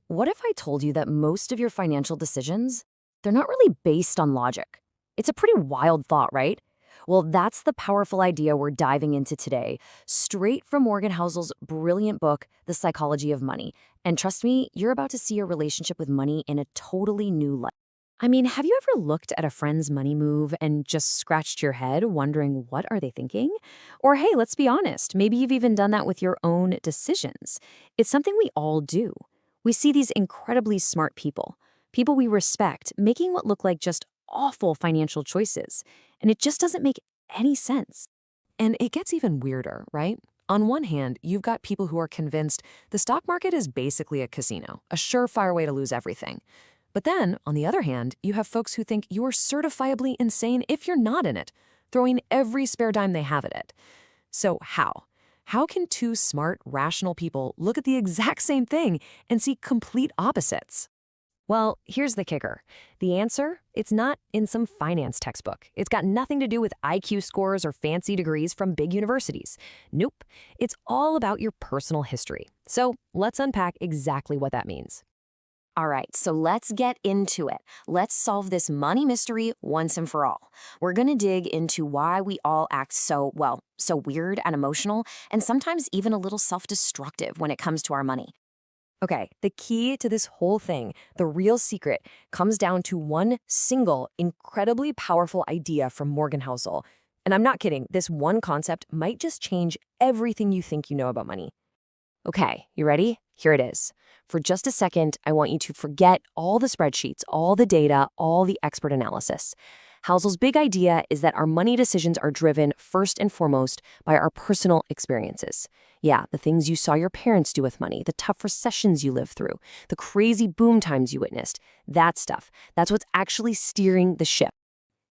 What if I told you that most of your financial decisions, they're not really based on logic? It's a pretty wild thought, right? Well, that's the powerful idea we're diving into today, straight from Morgan Housel's brilliant book, The Psychology of Money. And trust me, you're about to see your relationship with money in a totally new light. I mean, have you ever looked at a friend's money move and just scratched your head wondering what are they thinking? Or hey, let's be honest, maybe you've even done that with your own decisions. It's something we all do. We see these incredibly smart people, people we respect, making what look like just awful financial choices, and it just doesn't make any sense. And it gets even weirder, right? On one hand, you've got people who are convinced the stock market is basically a casino, a surefire way to lose everything. But then, on the other hand, you have folks who think you're certifiably insane if you're not in it, throwing every spare dime they have at it. So how? How can two smart, rational people look at the exact same thing and see complete opposites? Well, here's the kicker. The answer, it's not in some finance textbook. It's got nothing to do with IQ scores or fancy degrees from big universities. Nope. It's all about your personal history. So let's unpack exactly what that means. All right, so let's get into it. Let's solve this money mystery once and for all. We're going to dig into why we all act so weird and emotional, and sometimes even a little self-destructive when it comes to our money. Okay, the key to this whole thing, the real secret, comes down to one single, incredibly powerful idea from Morgan Housel. And I'm not kidding, this one concept might just change everything you think you know about money. Okay, you ready? Here it is. For just a second, I want you to forget all the spreadsheets, all the data, all the expert analysis. Housel's big idea is that our money decisions are driven first and foremost by our personal experiences. Yeah, the things you saw your parents do with money, the tough recessions you lived through, the crazy boom times you witnessed, that stuff. That's what's actually steering the ship.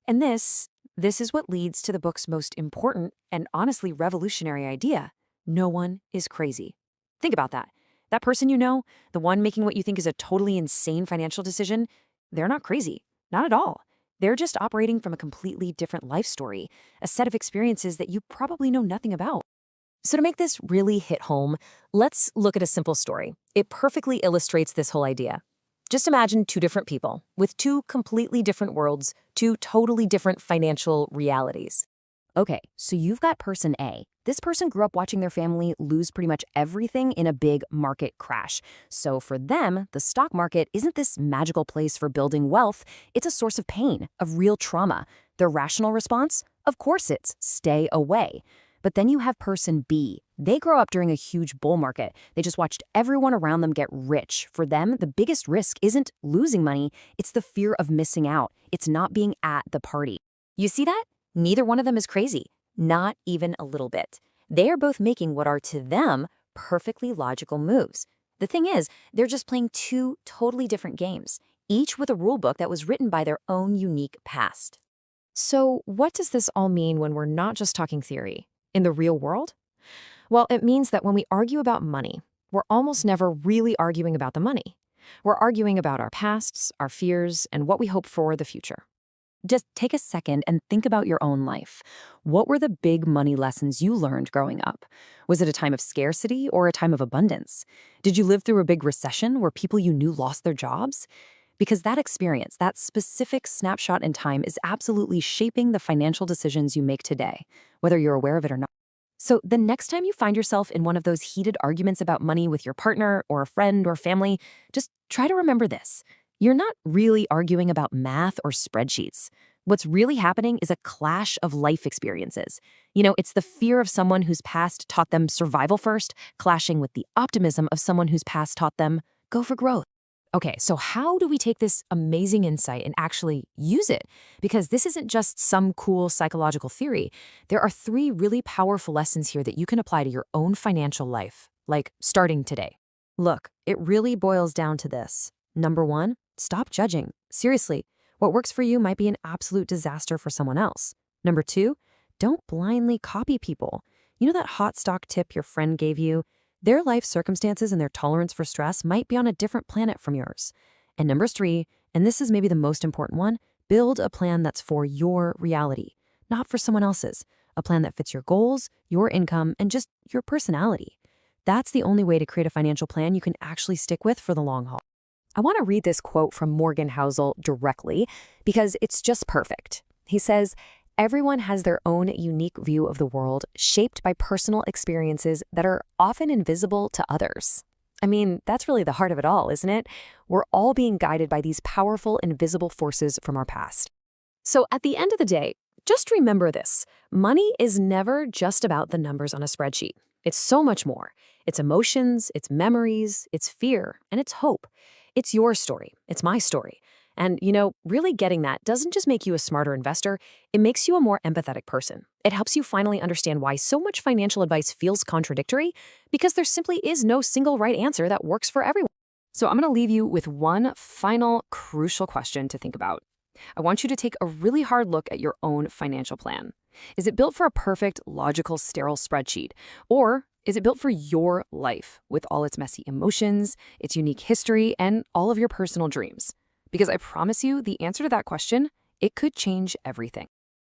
And this is what leads to the book's most important and honestly revolutionary idea. No one is crazy. Think about that. That person you know, the one making what you think is a totally insane financial decision, they're not crazy. Not at all. They're just operating from a completely different life story, a set of experiences that you probably know nothing about. So to make this really hit home, let's look at a simple story. It perfectly illustrates this whole idea. Just imagine two different people with two completely different worlds, two totally different financial realities. Okay, so you've got person A. This person grew up watching their family lose pretty much everything in a big market crash. So for them, the stock market isn't this magical place for building wealth. It's a source of pain, of real trauma. Their rational response? Of course it's stay away. But then you have person B. They grow up during a huge bull market. They just watched everyone around them get rich. For them, the biggest risk isn't losing money, it's the fear of missing out. It's not being at the party. You see that? Neither one of them is crazy, not even a little bit. They are both making what are to them perfectly logical moves. The thing is, they're just playing two totally different games, each with a rule book that was written by their own unique past. So what does this all mean when we're not just talking theory? In the real world? Well, it means that when we argue about money, we're almost never really arguing about the money. We're arguing about our pasts, our fears, and what we hope for the future. Just take a second and think about your own life. What were the big money lessons you learned growing up? Was it a time of scarcity or a time of abundance? Did you live through a big recession where people you knew lost their jobs? Because that experience, that specific snapshot in time is absolutely shaping the financial decisions you make today, whether you're aware of it or not. So the next time you find yourself in one of those heated arguments about money with your partner or a friend or family, just try to remember this. You're not really arguing about math or spreadsheets. What's really happening is a clash of life experiences. It's the fear of someone whose past taught them survival first, clashing with the optimism of someone whose past taught them go for growth. Okay, so how do we take this amazing insight and actually use it? Because this isn't just some cool psychological theory. There are three really powerful lessons here that you can apply to your own financial life, like starting today. Look, it really boils down to this. Number one, stop judging. Seriously, what works for you might be an absolute disaster for someone else. Number two, don't blindly copy people. You know that hot stock tip your friend gave you? Their life circumstances and their tolerance for stress might be on a different planet from yours. And number three, and this is maybe the most important one, build a plan that's for your reality, not for someone else's. A plan that fits your goals, your income, and just your personality. That's the only way to create a financial plan you can actually stick with for the long haul. I want to read this quote from Morgan Housel directly because it's just perfect. He says, "Everyone has their own unique view of the world, shaped by personal experiences that are often invisible to others." I mean, that's really the heart of it all, isn't it? We're all being guided by these powerful, invisible forces from our past. So at the end of the day, just remember this. Money is never just about the numbers on a spreadsheet. It's so much more. It's emotions, it's memories, it's fear, and it's hope. It's your story. It's my story. And, really getting that doesn't just make you a smarter investor, it makes you a more empathetic person. It helps you finally understand why so much financial advice feels contradictory, because there simply is no single right answer that works for everyone. So I'm going to leave you with one final crucial question to think about. I want you to take a really hard look at your own financial plan. Is it built for a perfect, logical, sterile spreadsheet? Or is it built for your life with all its messy emotions, its unique history, and all of your personal dreams? Because I promise you, the answer to that question, it could change everything.